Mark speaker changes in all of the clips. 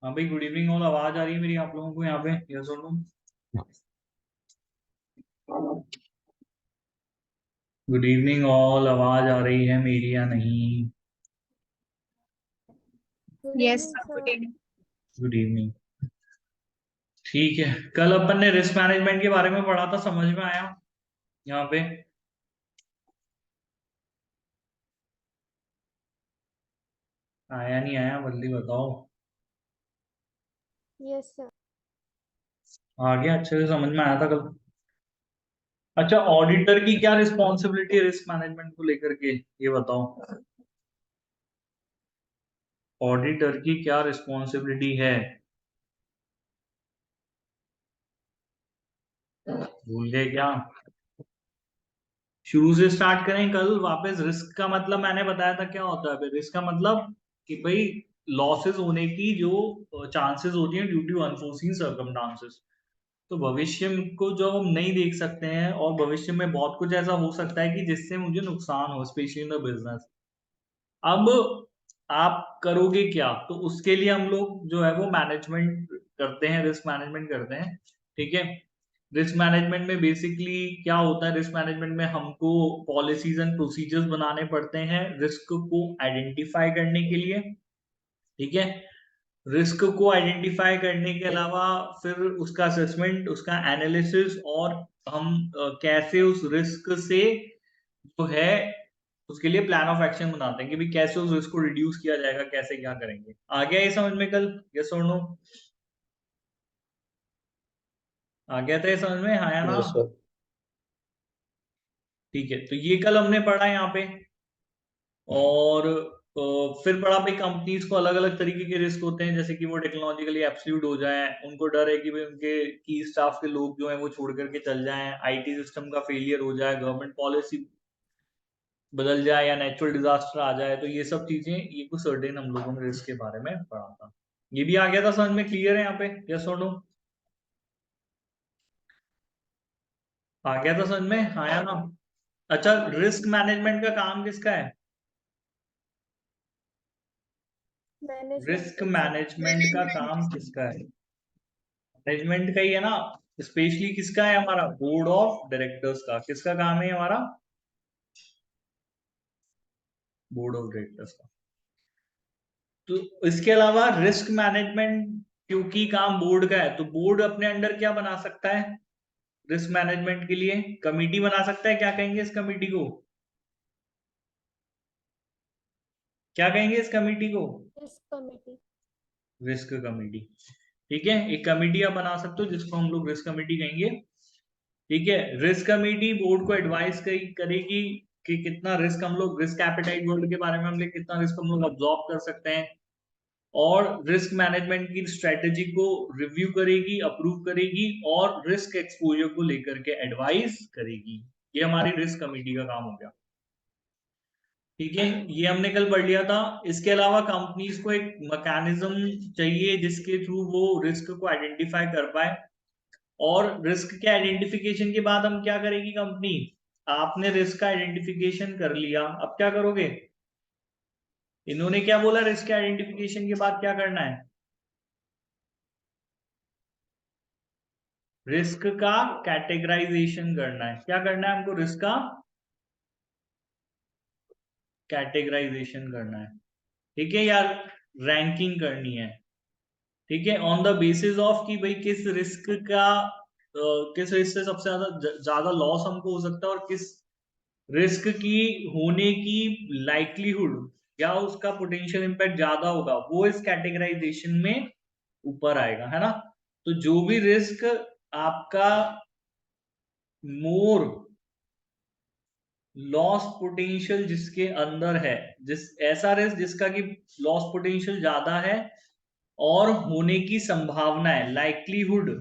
Speaker 1: हाँ भाई, good evening. और आवाज आ रही है मेरी आप लोगों को यहाँ पे? यस और नो? गुड इवनिंग ऑल, आवाज आ रही है मेरी या नहीं?
Speaker 2: Good
Speaker 3: yes
Speaker 2: evening
Speaker 3: sir, good
Speaker 2: sir.
Speaker 3: Evening.
Speaker 1: Good evening. ठीक है, कल अपन ने रिस्क मैनेजमेंट के बारे में पढ़ा था, समझ में आया यहाँ पे? आया नहीं आया जल्दी बताओ।
Speaker 2: Yes sir.
Speaker 1: आ गया? अच्छे से समझ में आया था कल? अच्छा, ऑडिटर की क्या रिस्पॉन्सिबिलिटी है रिस्क मैनेजमेंट को लेकर के, ये बताओ। ऑडिटर की क्या रिस्पॉन्सिबिलिटी है? भूल गए क्या? शुरू से स्टार्ट करें कल वापस। रिस्क का मतलब मैंने बताया था क्या होता है। रिस्क का मतलब कि भाई लॉसेस होने की जो चांसेस होती हैं ड्यू टू अनफोर्सीन सर्कमस्टांसेस। तो भविष्य को जो हम नहीं देख सकते हैं, और भविष्य में बहुत कुछ ऐसा हो सकता है कि जिससे मुझे नुकसान हो, स्पेशली इन द बिजनेस। अब आप करोगे क्या? तो उसके लिए हम लोग जो है वो मैनेजमेंट करते हैं, रिस्क मैनेजमेंट करते हैं। ठीक है। रिस्क मैनेजमेंट में बेसिकली क्या होता है? रिस्क मैनेजमेंट में हमको पॉलिसीज एंड प्रोसीजर्स बनाने पड़ते हैं रिस्क को आइडेंटिफाई करने के लिए। ठीक है। रिस्क को आइडेंटिफाई करने के अलावा फिर उसका असेसमेंट, उसका एनालिसिस, और हम कैसे उस रिस्क से जो है उसके लिए प्लान ऑफ एक्शन बनाते हैं कि भाई कैसे उस रिस्क को रिड्यूस किया जाएगा, कैसे क्या करेंगे। आ गया ये समझ में कल? यस और नो? आ गया था ये समझ में? हाँ या ना?
Speaker 4: Yes sir.
Speaker 1: ठीक है, तो ये कल हमने पढ़ा यहाँ पे। और फिर पढ़ा भाई कंपनीज को अलग अलग तरीके के रिस्क होते हैं, जैसे कि वो टेक्नोलॉजिकली एब्सोल्यूट हो जाए, उनको डर है कि भाई उनके की स्टाफ के लोग जो है वो छोड़ करके चल जाएं, आईटी सिस्टम का फेलियर हो जाए, गवर्नमेंट पॉलिसी बदल जाए, या नेचुरल डिजास्टर आ जाए। तो ये सब चीजें, ये कुछ सर्टेन हम लोगों ने रिस्क के बारे में पढ़ा था। ये भी आ गया था समझ में? क्लियर है यहाँ पे? यस और नो? आ गया था समझ में? हाँ या ना? अच्छा, रिस्क मैनेजमेंट का काम किसका है?
Speaker 2: मैनेजमेंट
Speaker 1: रिस्क
Speaker 2: का सर।
Speaker 1: मैनेजमेंट का काम किसका है? मैनेजमेंट का ही है ना। स्पेशली किसका है? हमारा बोर्ड ऑफ डायरेक्टर्स का। किसका काम है हमारा? बोर्ड ऑफ डायरेक्टर्स का। तो इसके अलावा रिस्क मैनेजमेंट क्योंकि काम बोर्ड का है, तो बोर्ड अपने अंडर क्या बना सकता है? रिस्क मैनेजमेंट के लिए कमिटी बना सकता है। क्या कहेंगे इस कमिटी को? क्या कहेंगे इस कमिटी को?
Speaker 2: Risk committee.
Speaker 1: Risk committee. ठीक है, एक कमेटी आप बना सकते हो जिसको हम लोग रिस्क कमेटी कहेंगे। ठीक है। रिस्क कमेटी बोर्ड को एडवाइस करेगी कि कितना रिस्क हम लोग, रिस्क एपेटाइट बोर्ड के बारे में हम लोग कितना रिस्क हम लोग अब्सॉर्ब कर सकते हैं, और रिस्क मैनेजमेंट की स्ट्रेटेजी को रिव्यू करेगी, अप्रूव करेगी, और रिस्क एक्सपोजर को लेकर के एडवाइस करेगी। ये हमारी रिस्क कमेटी का काम हो गया। ठीक है, ये हमने कल पढ़ लिया था। इसके अलावा कंपनीज को एक मैकेनिज्म चाहिए जिसके थ्रू वो रिस्क को आइडेंटिफाई कर पाए। और रिस्क के आइडेंटिफिकेशन के बाद हम क्या करेगी कंपनी? आपने रिस्क का आइडेंटिफिकेशन कर लिया, अब क्या करोगे? इन्होंने क्या बोला? रिस्क के आइडेंटिफिकेशन के बाद क्या करना है? रिस्क का कैटेगराइजेशन करना है। क्या करना है हमको? रिस्क का कैटेगराइजेशन करना है। ठीक है यार, रैंकिंग करनी है। ठीक है, ऑन द बेसिस ऑफ कि भाई किस रिस्क का किस रिस्क से सबसे ज्यादा ज्यादा लॉस हमको हो सकता है, और किस रिस्क की होने की लाइक्लीहुड या उसका पोटेंशियल इम्पैक्ट ज्यादा होगा, वो इस कैटेगराइजेशन में ऊपर आएगा, है ना? तो जो भी रिस्क आपका मोर लॉस पोटेंशियल जिसके अंदर है, जिस ऐसा रिस्क जिसका कि लॉस पोटेंशियल ज्यादा है और होने की संभावना है, लाइक्लीहुड,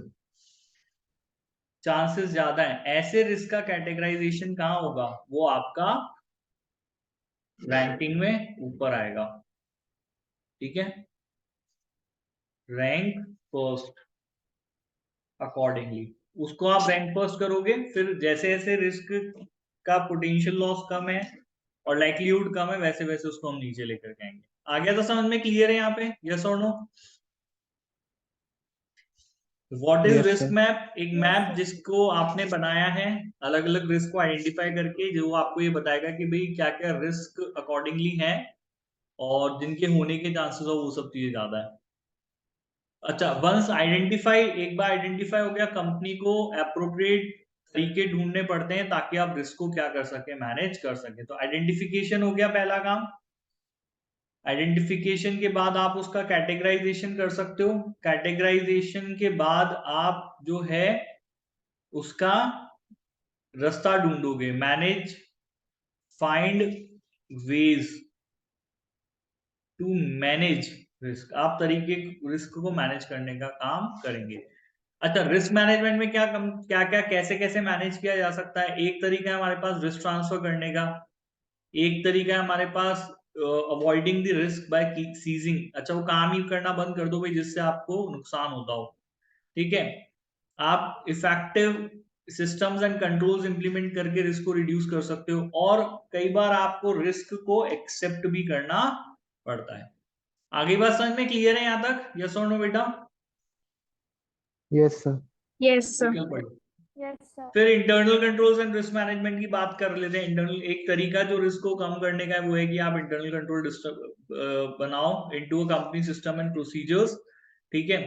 Speaker 1: चांसेस ज्यादा है, ऐसे रिस्क का कैटेगराइजेशन कहाँ होगा? वो आपका रैंकिंग में ऊपर आएगा। ठीक है, रैंक फर्स्ट अकॉर्डिंगली। उसको आप रैंक फर्स्ट करोगे, फिर जैसे जैसे रिस्क का पोटेंशियल लॉस कम है और लाइक्लीहुड कम है, वैसे वैसे उसको हम नीचे लेकर के आएंगे। आ गया था समझ में? क्लियर है यहाँ पे? यस और no? What is
Speaker 3: Yes,
Speaker 1: risk
Speaker 3: sir.
Speaker 1: Map? एक
Speaker 2: Yes,
Speaker 1: मैप
Speaker 2: sir.
Speaker 1: जिसको आपने बनाया है अलग अलग रिस्क को आइडेंटिफाई करके, जो आपको ये बताएगा कि भाई क्या क्या रिस्क अकॉर्डिंगली है और जिनके होने के चांसेस हो वो सब चीजें ज्यादा है। अच्छा, वंस आइडेंटिफाई, एक बार आइडेंटिफाई हो गया, कंपनी को एप्रोप्रिएट तरीके ढूंढने पड़ते हैं ताकि आप रिस्क को क्या कर सके, मैनेज कर सके। तो आइडेंटिफिकेशन हो गया पहला काम। आइडेंटिफिकेशन के बाद आप उसका कैटेगराइजेशन कर सकते हो। कैटेगराइजेशन के बाद आप जो है उसका रास्ता ढूंढोगे। Manage, find ways to manage risk. आप तरीके रिस्क को मैनेज करने का काम करेंगे। अच्छा, रिस्क मैनेजमेंट में क्या क्या कैसे कैसे मैनेज किया जा सकता है? एक तरीका है हमारे पास रिस्क ट्रांसफर करने का, एक तरीका है हमारे पास avoiding the risk by ceasing. अच्छा, वो काम ही करना बंद कर दो भाई जिससे आपको नुकसान होता हो, ठीक है। आप effective systems and controls implement करके रिस्क को रिड्यूस कर सकते हो, और कई बार आपको रिस्क को एक्सेप्ट भी करना पड़ता है। आगे बात समझ में क्लियर है यहाँ तक? यस और नो बेटा?
Speaker 3: Yes, sir.
Speaker 4: Yes, sir.
Speaker 1: निकल पड़ो।
Speaker 2: Yes, sir.
Speaker 1: फिर internal controls and risk management की बात कर लेते हैं। इंटरनल एक तरीका जो रिस्क को कम करने का है वो है कि आप इंटरनल कंट्रोल बनाओ into a company system and procedures, ठीक है।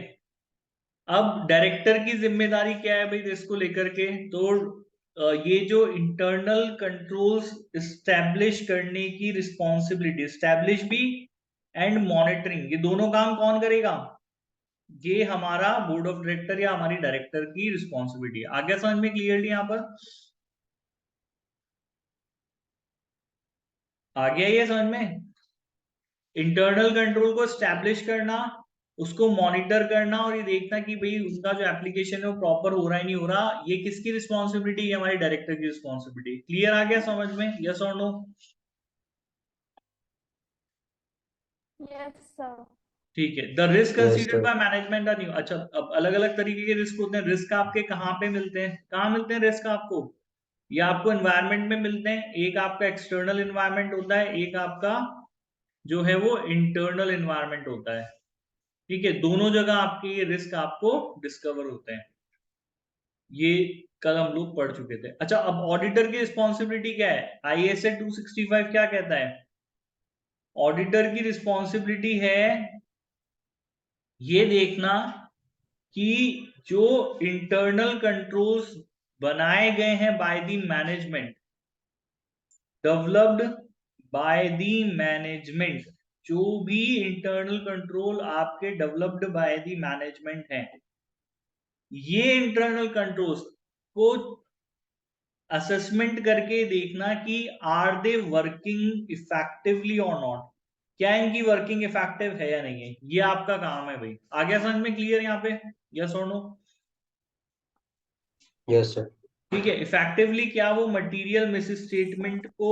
Speaker 1: अब डायरेक्टर की जिम्मेदारी क्या है भाई रिस्क को लेकर के? तो ये जो इंटरनल कंट्रोल्स इस्टेब्लिश करने की रिस्पॉन्सिबिलिटी, इस्टेब्लिश भी एंड मॉनिटरिंग, ये दोनों काम कौन करेगा? ये हमारा बोर्ड ऑफ डायरेक्टर या हमारी डायरेक्टर की रिस्पॉन्सिबिलिटी है। आगे समझ में क्लियरली यहाँ पर आ गया ये समझ में? इंटरनल कंट्रोल को स्टैब्लिश करना, उसको मॉनिटर करना और ये देखना कि भाई उनका जो एप्लीकेशन है वो प्रॉपर हो रहा है नहीं हो रहा, ये किसकी रिस्पॉन्सिबिलिटी है? हमारी डायरेक्टर की रिस्पॉन्सिबिलिटी। क्लियर आ गया समझ में? यस और नो?
Speaker 2: Yes, sir.
Speaker 1: ठीक है। The risk
Speaker 3: Yes,
Speaker 1: considered
Speaker 3: sir.
Speaker 1: By management are new. अच्छा, अब अलग अलग तरीके के रिस्क होते हैं। रिस्क आपके कहाँ पे मिलते हैं? कहाँ मिलते हैं रिस्क आपको? या आपको एनवायरनमेंट में मिलते हैं। एक आपका एक्सटर्नल एनवायरनमेंट होता है, एक आपका जो है वो इंटरनल एनवायरनमेंट होता है, ठीक है। दोनों जगह आपके ये रिस्क आपको डिस्कवर होते हैं। ये कल हम लोग पढ़ चुके थे। अच्छा, अब ऑडिटर की रिस्पॉन्सिबिलिटी क्या है? ISA 265 क्या कहता है? ऑडिटर की रिस्पॉन्सिबिलिटी है ये देखना कि जो इंटरनल कंट्रोल्स बनाए गए हैं by the management, developed by the management, जो भी इंटरनल कंट्रोल आपके डेवलप्ड बाय द मैनेजमेंट हैं, ये इंटरनल कंट्रोल्स को असेसमेंट करके देखना कि आर दे वर्किंग इफेक्टिवली और नॉट। क्या इनकी वर्किंग इफेक्टिव है या नहीं है? ये आपका काम है भाई। आ गया समझ में क्लियर यहाँ पे? यस और नो?
Speaker 3: Yes, sir.
Speaker 1: ठीक है। इफेक्टिवली क्या वो मटेरियल मिस स्टेटमेंट को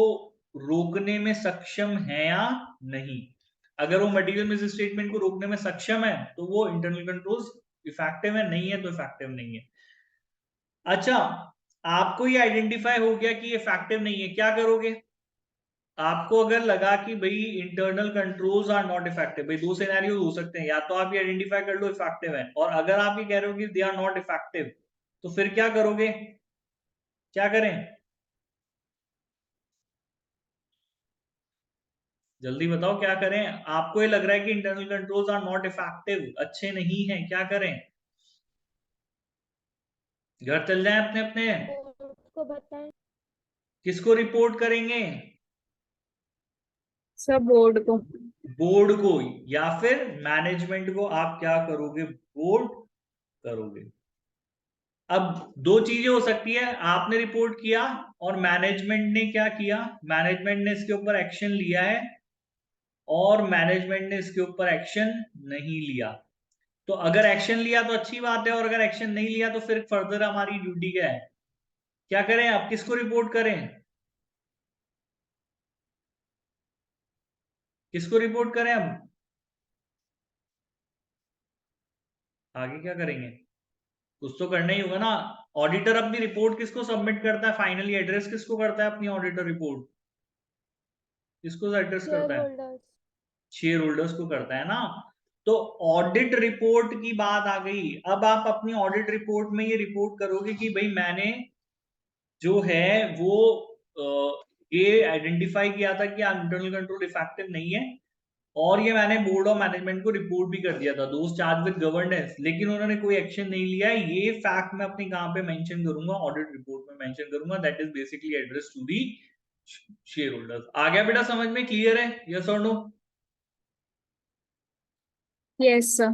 Speaker 1: रोकने में सक्षम है या नहीं? अगर वो मटेरियल मिस स्टेटमेंट को रोकने में सक्षम है तो वो इंटरनल कंट्रोल्स इफेक्टिव है, नहीं है तो इफेक्टिव नहीं है। अच्छा, आपको ये आइडेंटिफाई हो गया कि ये इफेक्टिव नहीं है, क्या करोगे? आपको अगर लगा कि भाई internal controls are not effective, भाई दो सिनेरियो हो सकते हैं, या तो आप ये आइडेंटिफाई कर लो इफेक्टिव है, और अगर आप ये कह रहे हो कि दे आर नॉट इफेक्टिव, तो फिर क्या करोगे? क्या करें? जल्दी बताओ क्या करें? आपको ये लग रहा है कि internal controls are not effective, अच्छे नहीं हैं, क्या करें? घर चल जाएं अपने अपने?
Speaker 2: बोर्ड को बताएं।
Speaker 1: किसको रिपोर्ट करेंगे?
Speaker 4: सब बोर्ड को।
Speaker 1: बोर्ड को, या फिर मैनेजमेंट को आप क्या करोगे? बोर्ड करोगे। अब दो चीजें हो सकती है, आपने रिपोर्ट किया और मैनेजमेंट ने क्या किया, मैनेजमेंट ने इसके ऊपर एक्शन लिया है और मैनेजमेंट ने इसके ऊपर एक्शन नहीं लिया। तो अगर एक्शन लिया तो अच्छी बात है, और अगर एक्शन नहीं लिया तो फिर फर्दर हमारी ड्यूटी क्या है? क्या करें? आप किसको रिपोर्ट करें? किसको रिपोर्ट करें? हम आगे क्या करेंगे? कुछ तो करना ही होगा ना। ऑडिटर अपनी रिपोर्ट किसको सबमिट करता है फाइनली? एड्रेस किसको करता है अपनी ऑडिटर रिपोर्ट? किसको एड्रेस
Speaker 2: शेयर
Speaker 1: करता है?
Speaker 2: होल्डर्स।
Speaker 1: शेयर होल्डर्स को करता है ना। तो ऑडिट रिपोर्ट की बात आ गई। अब आप अपनी ऑडिट रिपोर्ट में ये रिपोर्ट करोगे कि भाई मैंने जो है वो ये आइडेंटिफाई किया था कि इंटरनल कंट्रोल इफेक्टिव नहीं है, और ये मैंने बोर्ड ऑफ मैनेजमेंट को रिपोर्ट भी कर दिया था, दोस्त चार्ज विद गवर्नेंस, लेकिन उन्होंने कोई एक्शन नहीं लिया। ये फैक्ट मैं अपनी कहां पे मेंशन करूंगा, ऑडिट रिपोर्ट में मेंशन करूंगा। That is basically address to the shareholders. आ गया बेटा समझ में? क्लियर है? यस और नो?
Speaker 4: Yes, sir.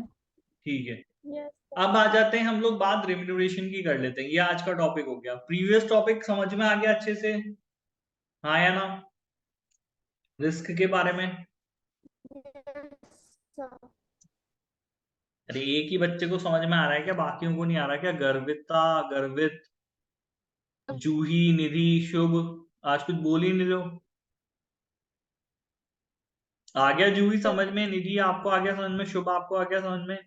Speaker 1: ठीक है।
Speaker 2: Yes, sir.
Speaker 1: अब आ जाते हैं हम लोग बात रेम्यूनरेशन की कर लेते हैं। ये आज का टॉपिक हो गया। प्रीवियस टॉपिक समझ में आ गया अच्छे से? हाँ या ना? रिस्क के बारे में?
Speaker 2: Yes, sir.
Speaker 1: अरे एक ही बच्चे को समझ में आ रहा है क्या? बाकियों को नहीं आ रहा क्या? गर्वित, जूही, निधि, शुभ, आज कुछ बोल ही नहीं रहे हो। आ गया जूही समझ में? निधि आपको आ गया समझ में? शुभ आपको आ गया समझ में?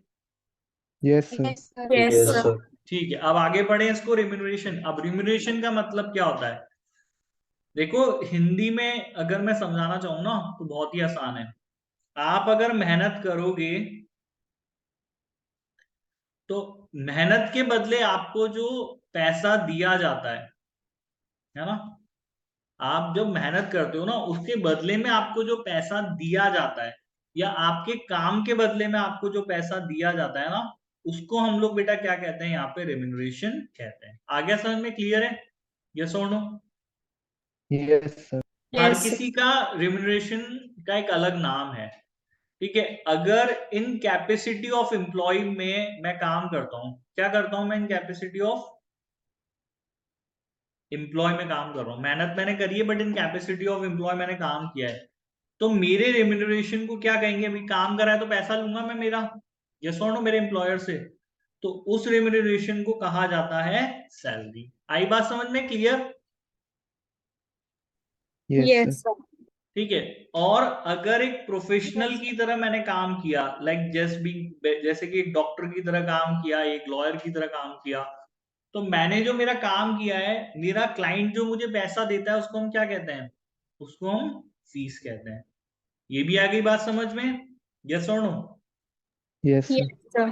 Speaker 3: Yes sir.
Speaker 2: Yes, sir.
Speaker 4: Yes,
Speaker 5: Yes,
Speaker 4: sir.
Speaker 5: sir.
Speaker 1: ठीक है, अब आगे बढ़े इसको। रेम्यूनरेशन। अब रेम्यूनरेशन का मतलब क्या होता है? देखो हिंदी में अगर मैं समझाना चाहूँ ना तो बहुत ही आसान है। आप अगर मेहनत करोगे तो मेहनत के बदले आपको जो पैसा दिया जाता है ना, आप जब मेहनत करते हो ना उसके बदले में आपको जो पैसा दिया जाता है, या आपके काम के बदले में आपको जो पैसा दिया जाता है ना, उसको हम लोग बेटा क्या कहते हैं? यहाँ पे रेम्यूनरेशन कहते हैं। आगे समझ में? क्लियर है? यस और नो?
Speaker 3: Yes sir.
Speaker 1: हर
Speaker 4: Yes, sir.
Speaker 1: किसी का रेम्यूनरेशन का एक अलग नाम है। ठीक है, अगर इन कैपेसिटी ऑफ एम्प्लॉय में मैं काम करता हूं, क्या करता हूं मैं? इन कैपेसिटी ऑफ एम्प्लॉय में काम कर रहा हूं, मेहनत मैंने करी है but in capacity of employ मैंने काम किया है, तो मेरे रेम्यूनरेशन को क्या कहेंगे? अभी काम करा है तो पैसा लूंगा मैं मेरा, यस और नो, मेरे एम्प्लॉयर से। तो उस रेम्यूनरेशन को कहा जाता है सैलरी। आई बात समझ में? Clear?
Speaker 3: Yes
Speaker 4: Yes,
Speaker 3: sir.
Speaker 4: sir.
Speaker 1: ठीक है। और अगर एक प्रोफेशनल
Speaker 2: Yes,
Speaker 1: की तरह मैंने काम किया, लाइक जैसे कि एक डॉक्टर की तरह काम किया, एक लॉयर की तरह काम किया, तो मैंने जो मेरा काम किया है, मेरा क्लाइंट जो मुझे पैसा देता है उसको हम क्या कहते हैं? उसको हम फीस कहते हैं। ये भी आ गई बात समझ में? यस और no?
Speaker 3: Yes sir.
Speaker 4: Yes, sir.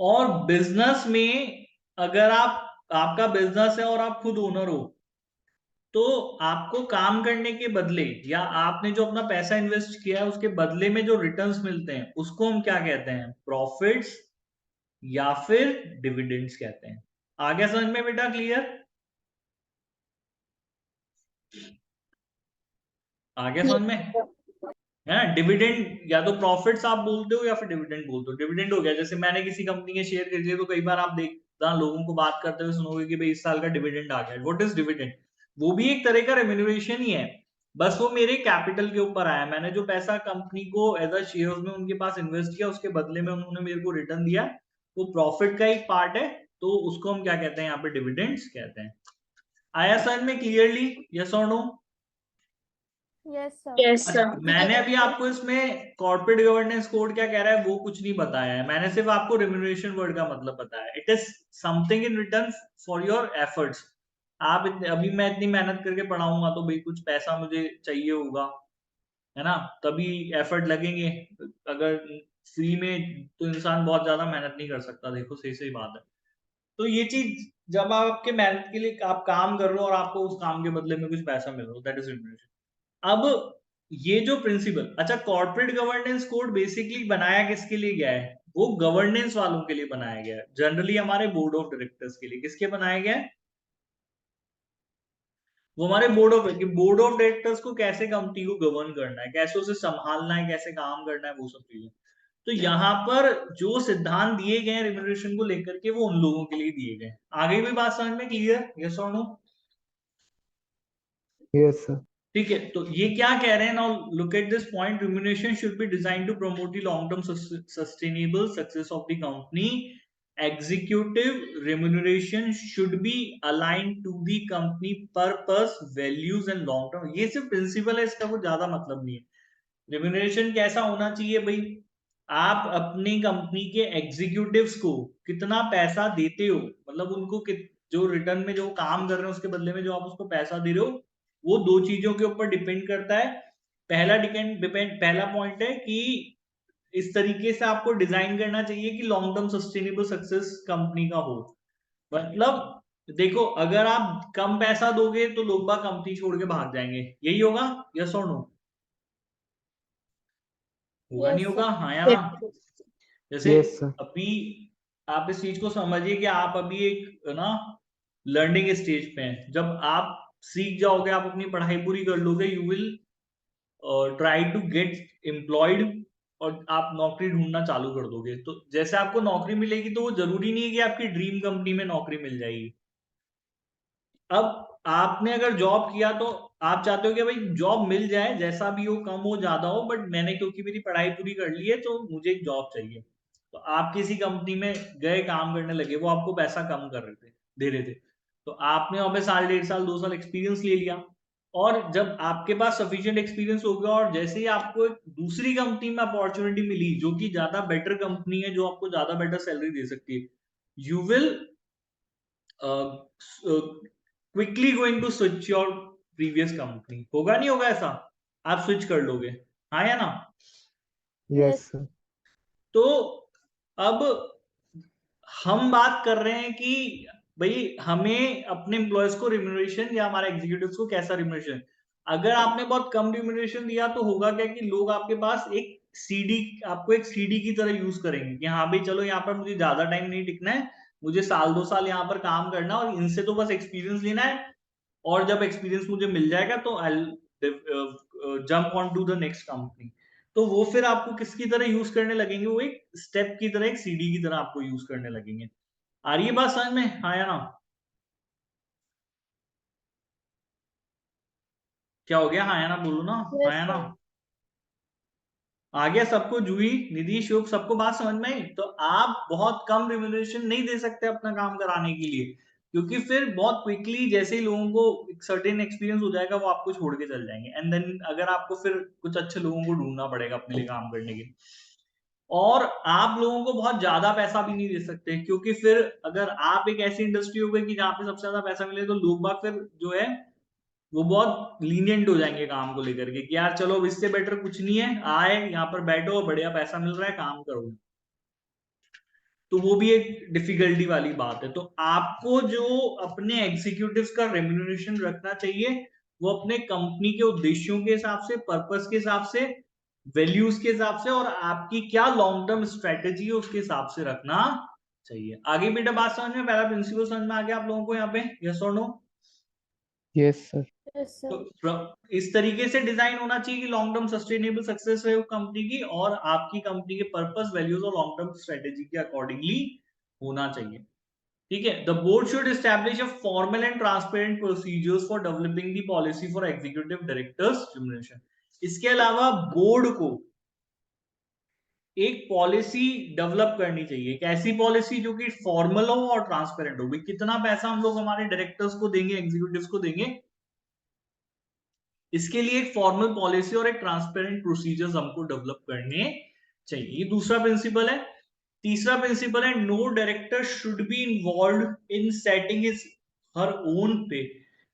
Speaker 1: और बिजनेस में अगर आपका बिजनेस है और आप खुद ओनर हो, तो आपको काम करने के बदले या आपने जो अपना पैसा इन्वेस्ट किया है उसके बदले में जो रिटर्न्स मिलते हैं उसको हम क्या कहते हैं? प्रॉफिट्स या फिर डिविडेंड्स कहते हैं। आ गया समझ में बेटा? क्लियर? आ गया समझ में? है ना? डिविडेंड या तो प्रॉफिट्स आप बोलते हो या फिर डिविडेंड बोलते हो। डिविडेंड हो गया जैसे मैंने किसी कंपनी के शेयर खरीदे, तो कई बार आप देखना लोगों को बात करते हुए सुनोगे कि भाई इस साल का डिविडेंड आ गया। What is dividend? वो भी एक तरह का रेम्यूनरेशन ही है, बस वो मेरे कैपिटल के ऊपर आया। मैंने जो पैसा कंपनी को एज अ शेयर्स में उनके पास इन्वेस्ट किया, उसके बदले में उन्होंने मेरे को रिटर्न दिया, वो प्रॉफिट का एक पार्ट है, तो उसको हम क्या कहते हैं? यहाँ पे डिविडेंड्स कहते हैं। आया समझ में क्लियरली? यस और no?
Speaker 2: yes, sir.
Speaker 4: Yes, sir.
Speaker 1: मैंने अभी आपको इसमें कॉर्पोरेट गवर्नेंस कोड क्या कह रहा है वो कुछ नहीं बताया है, मैंने सिर्फ आपको रेम्यूनरेशन वर्ड का मतलब बताया। It is something in return for your efforts. अभी मैं इतनी मेहनत करके पढ़ाऊंगा तो भाई कुछ पैसा मुझे चाहिए होगा, है ना? तभी एफर्ट लगेंगे। अगर फ्री में तो इंसान बहुत ज्यादा मेहनत नहीं कर सकता। देखो सही सही बात है। तो ये चीज जब आपके मेहनत के लिए आप काम कर रहे हो और आपको उस काम के बदले में कुछ पैसा मिल रहा हो, दैट इज रेम्यूनरेशन। अब ये जो प्रिंसिपल, अच्छा कॉर्पोरेट गवर्नेंस कोड बेसिकली बनाया किसके लिए गया है? वो गवर्नेंस वालों के लिए बनाया गया है, जनरली हमारे बोर्ड ऑफ डायरेक्टर्स के लिए। किसके बनाया गया है? वो हमारे बोर्ड ऑफ डायरेक्टर्स को कैसे कंपनी को गवर्न करना है, कैसे उसे संभालना है, कैसे काम करना है, वो सब चीजें। तो यहाँ पर जो सिद्धांत दिए गए हैं रेम्यूनरेशन को लेकर के, वो उन लोगों के लिए दिए गए। आगे भी बात समझ में? क्लियर? यस और नो?
Speaker 3: Yes sir.
Speaker 1: ठीक है, तो ये क्या कह रहे हैं? Now look at this point, remuneration should be designed to promote the long term sustainable success of the company. Executive remuneration should be aligned to the company purpose, values and long term. ये सिर्फ principal है, इसका कुछ ज्यादा मतलब नहीं है। Remuneration कैसा होना चाहिए भाई? आप अपनी कंपनी के एग्जीक्यूटिव्स को कितना पैसा देते हो, मतलब उनको जो रिटर्न में जो काम कर रहे हैं उसके बदले में जो आप उसको पैसा दे रहे हो, वो दो चीजों के ऊपर डिपेंड करता है। पहला पॉइंट है कि इस तरीके से आपको डिजाइन करना चाहिए कि long term sustainable success company का हो। मतलब देखो, अगर आप कम पैसा दोगे तो लोग बाग कंपनी छोड़ के भाग जाएंगे, यही होगा, यस और नो? होगा नहीं
Speaker 2: Yes,
Speaker 1: होगा,
Speaker 2: sir.
Speaker 1: हाँ या ना? जैसे
Speaker 3: Yes, sir.
Speaker 1: अभी आप इस चीज को समझिए कि आप अभी एक ना लर्निंग स्टेज पे हैं। जब आप सीख जाओगे, आप अपनी पढ़ाई पूरी कर लोगे, you will try to get employed, और आप नौकरी ढूंढना चालू कर दोगे। तो जैसे आपको नौकरी मिलेगी तो वो जरूरी नहीं है कि आपकी ड्रीम कंपनी में नौकरी मिल जाएगी। अब आपने अगर जॉब किया तो आप चाहते हो कि भाई जॉब मिल जाए, जैसा भी हो, कम हो ज्यादा हो, बट मैंने क्योंकि मेरी पढ़ाई पूरी कर ली है तो मुझे एक जॉब चाहिए। तो आप किसी कंपनी में गए, काम करने लगे, वो आपको पैसा कम कर रहे थे, दे रहे थे, तो आपने वहां पे साल, 1.5 साल, 2 साल एक्सपीरियंस ले लिया। और जब आपके पास सफिशिएंट एक्सपीरियंस हो गया और जैसे ही आपको एक दूसरी कंपनी में अपॉर्चुनिटी मिली जो कि ज्यादा बेटर कंपनी है, जो आपको ज्यादा बेटर सैलरी दे सकती है, you will quickly going to switch your previous company. होगा नहीं होगा ऐसा? आप स्विच कर लोगे, हाँ या ना?
Speaker 3: Yes, sir.
Speaker 1: तो अब हम बात कर रहे हैं कि भाई हमें अपने एम्प्लॉयज को रिम्यूनरेशन या हमारे एग्जीक्यूटिव्स को कैसा रिम्यूनरेशन। अगर आपने बहुत कम रिम्यूनरेशन दिया तो होगा क्या कि लोग आपके पास एक सीडी, आपको एक सीडी की तरह यूज करेंगे कि हाँ भाई चलो यहाँ पर मुझे ज्यादा टाइम नहीं टिकना है, मुझे साल 2 साल यहाँ पर काम करना और इनसे तो बस एक्सपीरियंस लेना है, और जब एक्सपीरियंस मुझे मिल जाएगा तो I jump on to the next company. तो वो फिर आपको किसकी तरह यूज करने लगेंगे, वो एक स्टेप की तरह, एक सीडी की तरह आपको यूज करने लगेंगे। आ रही है बात समझ में, हाँ या ना? क्या हो गया, हाँ या ना बोलो ना, हाँ
Speaker 2: Yes,
Speaker 1: या ना?
Speaker 2: sir.
Speaker 1: आ गया सबको, जूही, निधि, शुभ, सबको बात समझ में आई? तो आप बहुत कम रिम्यूनरेशन नहीं दे सकते अपना काम कराने के लिए, क्योंकि फिर बहुत क्विकली जैसे ही लोगों को एक सर्टेन एक्सपीरियंस हो जाएगा वो आपको छोड़ के चल जाएंगे, एंड देन अगर आपको फिर कुछ अच्छे लोगों को ढूंढना पड़ेगा अपने लिए काम करने के लिए। और आप लोगों को बहुत ज्यादा पैसा भी नहीं दे सकते, क्योंकि फिर अगर आप एक ऐसी इंडस्ट्री हो गई कि जहाँ पे सबसे ज्यादा पैसा मिले, तो लोग बाग फिर जो है वो बहुत लीनियंट हो जाएंगे काम को लेकर के कि यार चलो अब इससे बेटर कुछ नहीं है, आए यहाँ पर बैठो, बढ़िया पैसा मिल रहा है, काम करो। तो वो भी एक डिफिकल्टी वाली बात है। तो आपको जो अपने एग्जीक्यूटिव्स का रेम्यूनरेशन रखना चाहिए, वो अपने कंपनी के उद्देश्यों के हिसाब से, पर्पस के हिसाब से, वैल्यूज के हिसाब से, और आपकी क्या लॉन्ग टर्म स्ट्रेटेजी है उसके हिसाब से रखना चाहिए। आगे बेटा बात समझ में, पहला प्रिंसिपल समझ में आ गया आप लोगों को यहाँ पे, यस और no?
Speaker 3: Yes, sir.
Speaker 2: Yes, sir.
Speaker 1: तो इस तरीके से डिजाइन होना चाहिए कि लॉन्ग टर्म सस्टेनेबल सक्सेस है कंपनी की, और आपकी कंपनी के पर्पस, वैल्यूज और लॉन्ग टर्म स्ट्रेटेजी के अकॉर्डिंगली होना चाहिए। ठीक है, the board should establish a formal and transparent procedures for developing the policy for executive directors remuneration. इसके अलावा बोर्ड को एक पॉलिसी डेवलप करनी चाहिए। एक ऐसी पॉलिसी जो कि फॉर्मल हो और ट्रांसपेरेंट हो। भाई कितना पैसा हम लोग हमारे डायरेक्टर्स को देंगे, एग्जीक्यूटिव्स को देंगे, इसके लिए एक फॉर्मल पॉलिसी और एक ट्रांसपेरेंट प्रोसीजर्स हमको डेवलप करने चाहिए। ये दूसरा प्रिंसिपल है। तीसरा प्रिंसिपल है, no director should be involve in setting his her own pay.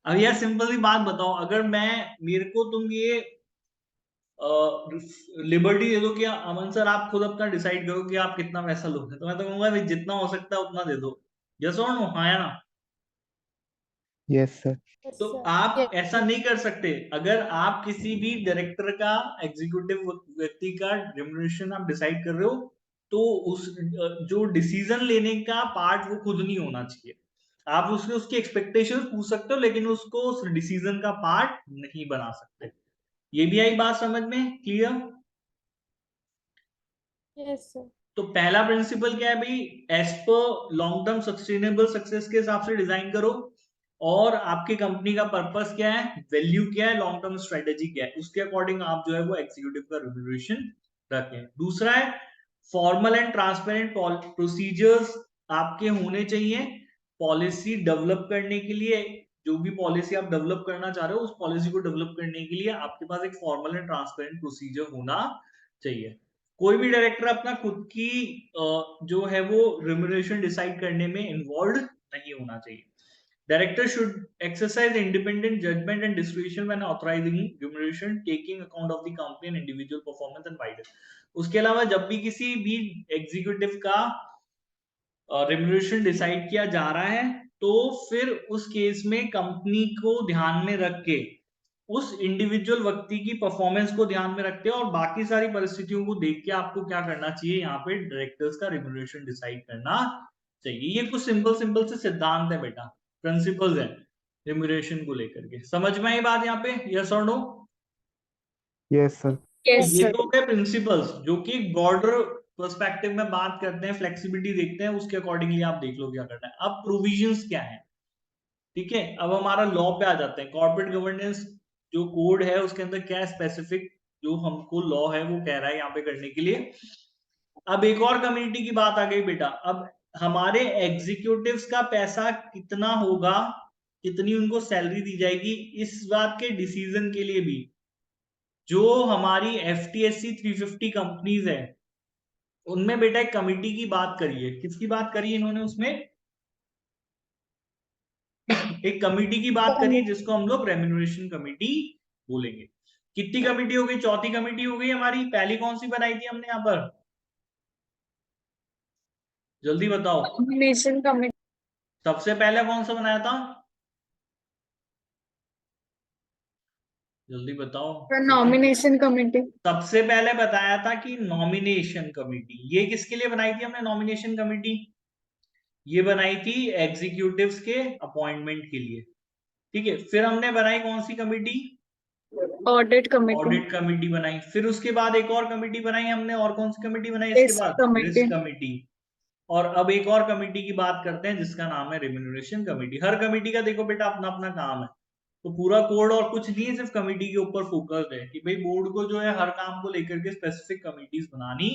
Speaker 1: अब यार सिंपल सी बात बताओ, अगर मैं, मेरे को तुम ये लिबर्टी दे दो कि अमन सर आप खुद अपना डिसाइड करो कि आप कितना पैसा लोगे, तो मैं तो कहूंगा भाई जितना हो सकता है उतना दे दो, यस और नो, हाँ या ना?
Speaker 3: Yes, sir.
Speaker 2: Yes,
Speaker 1: तो
Speaker 2: sir.
Speaker 1: आप
Speaker 2: Yes,
Speaker 1: ऐसा नहीं कर सकते। अगर आप किसी भी डायरेक्टर का, एग्जीक्यूटिव व्यक्ति का रिम्यूनरेशन आप डिसाइड कर रहे हो, तो उस जो डिसीजन लेने का पार्ट वो खुद नहीं होना चाहिए। आप उसके उसकी एक्सपेक्टेशंस पूछ सकते हो, लेकिन उसको उस डिसीजन का पार्ट नहीं बना सकते। ये भी आई बात समझ में, क्लियर?
Speaker 2: yes, sir.
Speaker 1: तो पहला प्रिंसिपल क्या है भाई, as per long term sustainable success के हिसाब से डिजाइन करो, और आपकी कंपनी का पर्पस क्या है, वैल्यू क्या है, लॉन्ग टर्म स्ट्रेटेजी क्या है, उसके अकॉर्डिंग आप जो है वो एग्जीक्यूटिव का रिम्यूनरेशन रखें। दूसरा है, फॉर्मल एंड ट्रांसपेरेंट प्रोसीजर्स आपके होने चाहिए पॉलिसी डेवलप करने के लिए। जो भी पॉलिसी आप डेवलप करना चाह रहे हो, उस पॉलिसी को डेवलप करने के लिए आपके पास एक फॉर्मल एंड ट्रांसपेरेंट प्रोसीजर होना चाहिए। कोई भी डायरेक्टर अपना खुद की जो है वो रिम्यूनरेशन डिसाइड करने में इन्वॉल्व नहीं होना चाहिए। Director should exercise independent judgment and discretion when authorizing remuneration, taking account of the company and individual performance and wider. उसके अलावा जब भी किसी भी एग्जीक्यूटिव का रेम्यूनरेशन डिसाइड किया जा रहा है तो फिर उस केस में कंपनी को ध्यान में रख के उस इंडिविजुअल व्यक्ति की परफॉर्मेंस को ध्यान में रखते हैं और बाकी सारी परिस्थितियों को देख के आपको क्या करना चाहिए, यहाँ पे डायरेक्टर्स का रेम्यूनरेशन डिसाइड करना चाहिए। ये कुछ सिंपल सिंपल से सिद्धांत है बेटा, प्रिंसिपल्स है रेम्यूनरेशन को लेकर के। समझ में आई बात यहाँ पे, यस और नो?
Speaker 3: Yes, sir.
Speaker 4: Yes,
Speaker 1: ये
Speaker 4: sir.
Speaker 1: तो है प्रिंसिपल्स जो कि बॉर्डर पर्सपेक्टिव में बात करते हैं, फ्लेक्सिबिलिटी देखते हैं, उसके अकॉर्डिंगली आप देख लो क्या करना है। अब प्रोविजंस क्या है, ठीक है, अब हमारा लॉ पे आ जाते हैं। कॉर्पोरेट गवर्नेंस जो कोड है उसके अंदर क्या स्पेसिफिक जो हमको लॉ है वो कह रहा है यहाँ पे करने के लिए। अब एक और कम्युनिटी की बात आ गई बेटा, अब हमारे एग्जीक्यूटिव्स का पैसा कितना होगा, कितनी उनको सैलरी दी जाएगी, इस बात के डिसीजन के लिए भी जो हमारी FTSE 350 कंपनीज है उनमें बेटा एक कमिटी की बात करी है। किसकी बात करी है इन्होंने उसमें? एक कमिटी की बात करी है जिसको हम लोग रेम्यूनरेशन कमिटी बोलेंगे। कितनी कमिटी हो गई? चौथी कमिटी हो गई हमारी। पहली कौन सी बनाई थी हमने यहाँ पर, जल्दी बताओ।
Speaker 4: Nomination committee.
Speaker 1: सबसे पहले कौन सा बनाया था, जल्दी बताओ।
Speaker 4: The nomination committee.
Speaker 1: सबसे पहले बताया था कि नॉमिनेशन कमिटी। ये किसके लिए बनाई थी हमने नॉमिनेशन कमिटी? ये बनाई थी एग्जीक्यूटिव्स के अपॉइंटमेंट के लिए, ठीक है। फिर हमने बनाई कौन सी committee?
Speaker 4: Audit committee.
Speaker 1: Audit committee बनाई। फिर उसके बाद एक और कमेटी बनाई हमने, और कौन सी कमेटी बनाई इसके
Speaker 4: Risk
Speaker 1: बाद?
Speaker 4: committee.
Speaker 1: Risk committee. और अब एक और कमेटी की बात करते हैं जिसका नाम है रेम्यूनरेशन कमेटी। हर कमेटी का देखो बेटा अपना अपना काम है, तो पूरा कोड और कुछ नहीं है, सिर्फ कमेटी के ऊपर फोकस्ड है कि भाई बोर्ड को जो है हर काम को लेकर के स्पेसिफिक कमिटीज बनानी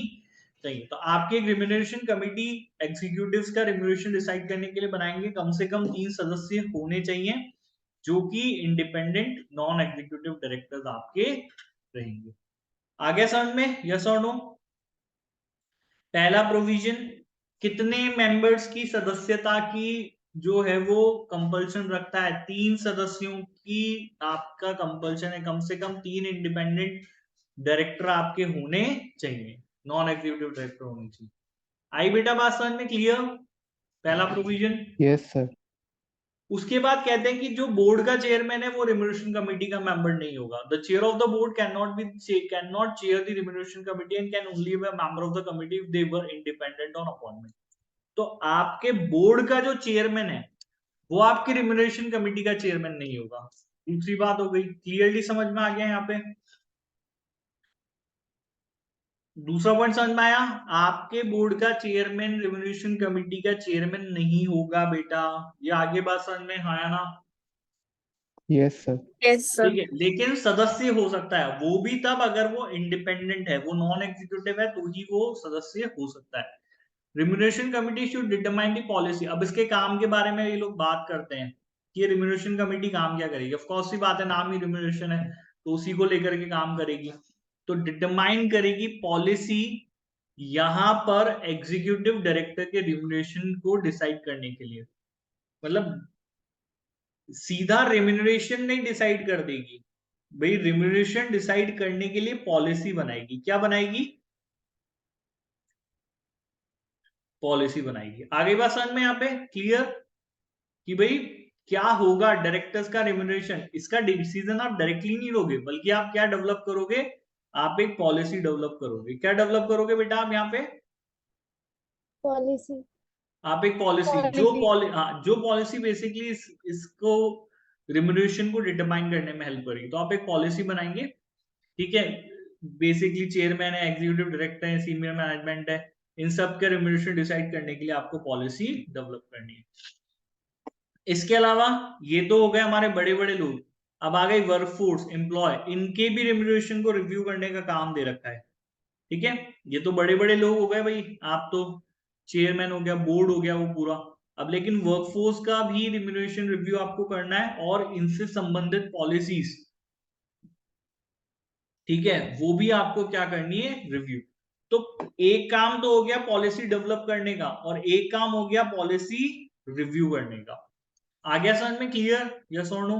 Speaker 1: चाहिए। तो आपकी एक रेम्यूनरेशन कमेटी एग्जीक्यूटिव्स का रेम्यूनरेशन डिसाइड करने के लिए बनाएंगे। कम से कम 3 सदस्य होने चाहिए जो कि इंडिपेंडेंट नॉन एग्जीक्यूटिव डायरेक्टर्स आपके रहेंगे। आगे समझ में, यस और नो? पहला प्रोविजन, कितने मेंबर्स की सदस्यता की जो है वो कंपल्शन रखता है? 3 सदस्यों की आपका कंपल्शन है, कम से कम 3 इंडिपेंडेंट डायरेक्टर आपके होने चाहिए, नॉन एग्जीक्यूटिव डायरेक्टर होने चाहिए। आई बेटा बात समझ में, क्लियर? पहला प्रोविजन।
Speaker 3: Yes, sir.
Speaker 1: उसके बाद कहते हैं कि जो बोर्ड का चेयरमैन है वो रेम्यूनरेशन कमेटी का मेंबर नहीं होगा। The chair of the board can not chair the remuneration committee and can only be a member of the committee if they were independent on appointment. तो आपके board का जो chairman है वो आपकी रेम्यूनरेशन कमेटी का चेयरमैन नहीं होगा। दूसरी बात हो गई, क्लियरली समझ में आ गया यहाँ पे? दूसरा पॉइंट समझ में आया? आपके बोर्ड का चेयरमैन रेम्यूनरेशन कमेटी का चेयरमैन नहीं होगा बेटा। ये आगे बात समझ में आया ना?
Speaker 3: Yes, sir.
Speaker 4: Yes, sir.
Speaker 1: ठीक है, लेकिन सदस्य हो सकता है, वो भी तब अगर वो इंडिपेंडेंट है, वो नॉन एग्जीक्यूटिव है, तो ही वो सदस्य हो सकता है। Remuneration committee should determine the policy. अब इसके काम के बारे में ये लोग बात करते हैं कि रिम्यूनरेशन कमिटी काम क्या करेगी। ऑफ कोर्स सी बात है, नाम ही रिम्यूनरेशन है तो उसी को लेकर के काम करेगी। तो डिटरमाइन करेगी पॉलिसी यहाँ पर एग्जीक्यूटिव डायरेक्टर के रिम्यूनरेशन को डिसाइड करने के लिए। मतलब सीधा रेम्यूनरेशन नहीं डिसाइड कर देगी भाई, रेम्यूनरेशन डिसाइड करने के लिए पॉलिसी बनाएगी। क्या बनाएगी? पॉलिसी बनाएगी। आगे बात समझ में यहाँ पे क्लियर कि भाई क्या होगा डायरेक्टर्स का रेम्यूनरेशन। इसका डिसीजन आप डायरेक्टली नहीं लोगे, बल्कि आप क्या डेवलप करोगे, आप एक पॉलिसी डेवलप करोगे। क्या डेवलप करोगे बेटा आप यहाँ पे?
Speaker 2: पॉलिसी।
Speaker 1: आप एक पॉलिसी जो पॉलिसी बेसिकली इसको रेम्यूनरेशन को डिटरमाइन करने में हेल्प करेगी। तो आप एक पॉलिसी बनाएंगे, ठीक है। बेसिकली चेयरमैन है, एग्जीक्यूटिव डायरेक्टर है, सीनियर मैनेजमेंट है, इन सब के रेम्यूनरेशन डिसाइड करने के लिए आपको पॉलिसी डेवलप करनी है। इसके अलावा ये तो हो गए हमारे बड़े बड़े लोग। अब आ गई वर्कफोर्स, एम्प्लॉय, इनके भी रेम्यूनरेशन को रिव्यू करने का काम दे रखा है, ठीक है। ये तो बड़े बड़े लोग हो गए भाई, आप तो चेयरमैन हो गया, बोर्ड हो गया वो पूरा। अब लेकिन वर्कफोर्स का भी रेम्यूनरेशन रिव्यू आपको करना है और इनसे संबंधित पॉलिसीज, ठीक है, वो भी आपको क्या करनी है, रिव्यू। तो एक काम तो हो गया पॉलिसी डेवलप करने का और एक काम हो गया पॉलिसी रिव्यू करने का। आ गया समझ में? क्लियर? यस और no?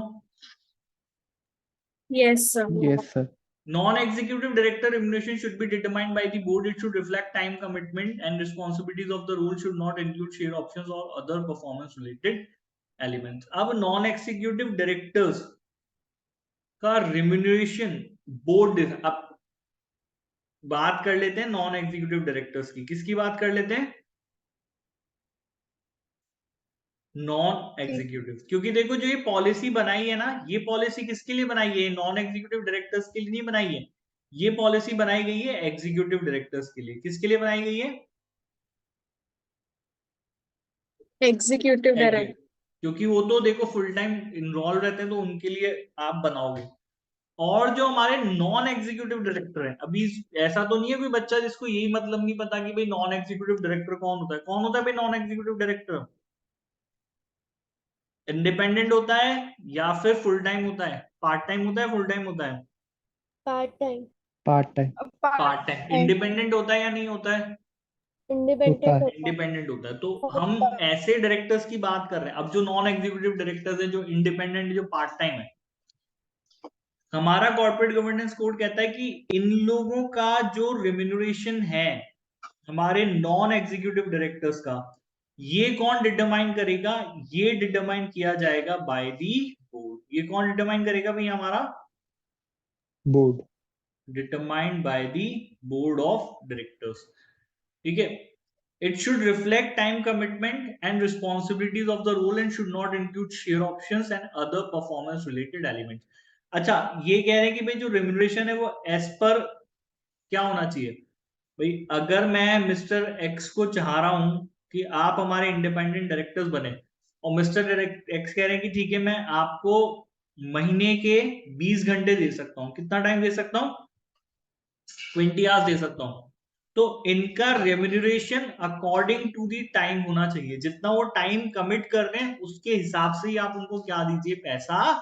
Speaker 4: Yes, sir.
Speaker 3: Yes, sir.
Speaker 1: Non-executive director remuneration should be determined by the board. It should reflect time commitment and responsibilities of the role. Should not include share options or other performance related elements. अब non-executive directors का remuneration board, अब बात कर लेते हैं non executive directors की. किसकी बात कर लेते हैं? Non executive. क्योंकि देखो जो ये पॉलिसी बनाई है ना, ये पॉलिसी किसके लिए बनाई है? नॉन एग्जीक्यूटिव डायरेक्टर्स के लिए नहीं बनाई है. ये पॉलिसी बनाई गई है एग्जीक्यूटिव डायरेक्टर्स के लिए. किसके लिए बनाई गई है?
Speaker 4: Executive Director.
Speaker 1: क्योंकि वो तो देखो फुल टाइम इन्वॉल्व रहते हैं, तो उनके लिए आप बनाओगे. और जो हमारे नॉन एग्जीक्यूटिव डायरेक्टर है, अभी ऐसा तो नहीं है कोई बच्चा जिसको यही मतलब नहीं पता कि भाई नॉन एग्जीक्यूटिव डायरेक्टर कौन होता है. कौन होता है भाई नॉन एग्जीक्यूटिव डायरेक्टर? इंडिपेंडेंट होता है या फिर फुल टाइम होता है? पार्ट टाइम होता है, फुल टाइम होता है?
Speaker 2: Part time.
Speaker 3: Part time.
Speaker 1: Part time. Independent होता है या नहीं होता है?
Speaker 2: इंडिपेंडेंट
Speaker 3: होता है.
Speaker 2: होता है.
Speaker 1: इंडिपेंडेंट होता है. तो हम ऐसे डायरेक्टर्स की बात कर रहे हैं. अब जो नॉन एग्जीक्यूटिव डायरेक्टर्स है, जो इंडिपेंडेंट, जो पार्ट टाइम है, हमारा कॉर्पोरेट गवर्नेंस कोड कहता है कि इन लोगों का जो रेम्यूनरेशन है हमारे नॉन एग्जीक्यूटिव डायरेक्टर्स का, ये कौन डिटरमाइन करेगा? ये डिटरमाइन किया जाएगा बाय दी बोर्ड. ये कौन डिटरमाइन करेगा भाई? हमारा
Speaker 3: Board.
Speaker 1: Determined by the board of directors. ठीक है. It should reflect time commitment and responsibilities of the role and should not include share options and other performance related elements. अच्छा, ये कह रहे हैं कि भाई जो रेम्यूनरेशन है वो एज पर क्या होना चाहिए भाई? अगर मैं मिस्टर एक्स को चाह रहा हूं कि आप हमारे इंडिपेंडेंट डायरेक्टर्स बने, और मिस्टर एक्स कह रहे हैं कि ठीक है, मैं आपको महीने के 20 घंटे दे सकता हूं. कितना टाइम दे सकता हूं? 20 आवर्स दे सकता हूं. तो इनका remuneration according to the time होना चाहिए. जितना वो टाइम कमिट कर रहे हैं उसके हिसाब से ही आप उनको क्या दीजिए? पैसा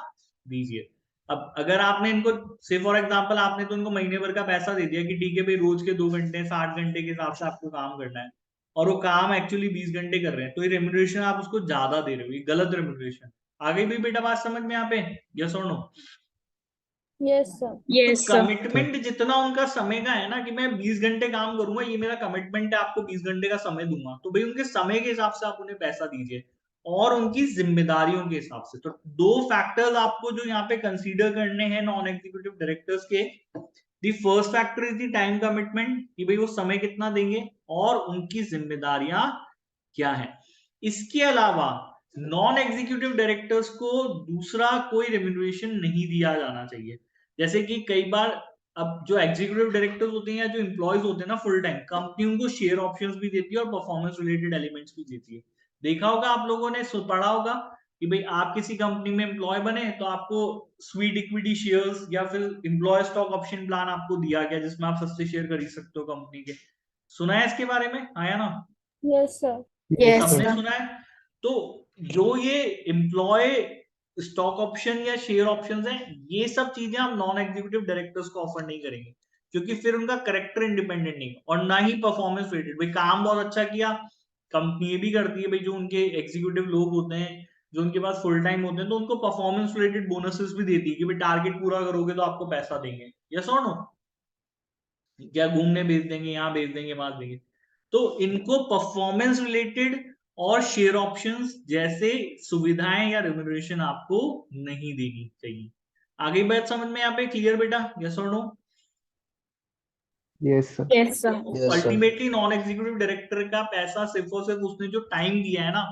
Speaker 1: दीजिए. अब अगर आपने इनको से फॉर एग्जांपल आपने तो इनको महीने भर का पैसा दे दिया कि ठीक है भाई, रोज के 2 घंटे 60 घंटे के हिसाब से आपको काम करना है, और वो काम एक्चुअली 20 घंटे कर रहे हैं, तो ये रेम्यूनरेशन आप उसको ज्यादा दे रहे हो. ये गलत रेम्यूनरेशन. आगे भी बेटा बात समझ में यहाँ पे? यस और नो?
Speaker 2: Yes sir.
Speaker 4: Yes,
Speaker 1: तो
Speaker 4: sir.
Speaker 1: कमिटमेंट जितना उनका समय का है ना, कि मैं 20 घंटे काम करूंगा, ये मेरा कमिटमेंट है, आपको 20 घंटे का समय दूंगा, तो भाई उनके समय के हिसाब से आप उन्हें पैसा दीजिए और उनकी जिम्मेदारियों के हिसाब से. तो 2 फैक्टर्स आपको जो यहाँ पे कंसीडर करने हैं नॉन एग्जीक्यूटिव डायरेक्टर्स के. The first factor is the time commitment, कि भाई वो समय कितना देंगे, और उनकी जिम्मेदारियां क्या है. इसके अलावा नॉन एग्जीक्यूटिव डायरेक्टर्स को दूसरा कोई रेम्यूनरेशन नहीं दिया जाना चाहिए. जैसे कि कई बार अब जो एग्जीक्यूटिव डायरेक्टर्स होते हैं या जो एम्प्लॉयज होते हैं ना फुल टाइम, कंपनी उनको शेयर ऑप्शंस भी देती है और परफॉर्मेंस रिलेटेड एलिमेंट्स भी देती है. देखा होगा आप लोगों ने, पढ़ा होगा कि भाई आप किसी कंपनी में एम्प्लॉय बने तो आपको स्वीट इक्विटी शेयर्स या फिर एम्प्लॉय स्टॉक ऑप्शन प्लान आपको दिया गया, जिसमें आप सस्ते शेयर खरीद सकते हो कंपनी के. सुना है इसके बारे में? आया ना?
Speaker 2: Yes sir.
Speaker 4: Yes,
Speaker 1: सबने
Speaker 4: sir.
Speaker 1: सुना है. तो जो ये एम्प्लॉय स्टॉक ऑप्शन या शेयर ऑप्शंस हैं, ये सब चीजें हम नॉन एग्जीक्यूटिव डायरेक्टर्स को ऑफर नहीं करेंगे, क्योंकि फिर उनका करेक्टर इंडिपेंडेंट नहीं, और ना ही परफॉर्मेंस रेटेड. भाई काम बहुत अच्छा किया, कंपनी ये भी करती है भाई, जो उनके एग्जीक्यूटिव लोग होते हैं, जो उनके पास फुल टाइम होते हैं, तो उनको परफॉर्मेंस रिलेटेड बोनसेस भी देती है कि भाई टारगेट पूरा करोगे तो आपको पैसा देंगे. यस और नो? क्या घूमने भेज देंगे, यहाँ भेज देंगे, वहां देंगे. तो इनको परफॉर्मेंस रिलेटेड और शेयर ऑप्शंस जैसे सुविधाएं या रेम्यूनरेशन आपको नहीं देनी चाहिए. आगे बात समझ में यहाँ पे क्लियर बेटा? यस और no?
Speaker 3: Yes, sir.
Speaker 4: Yes, sir.
Speaker 1: Ultimately non executive director का पैसा सिर्फ और सिर्फ उसने जो टाइम दिया है ना,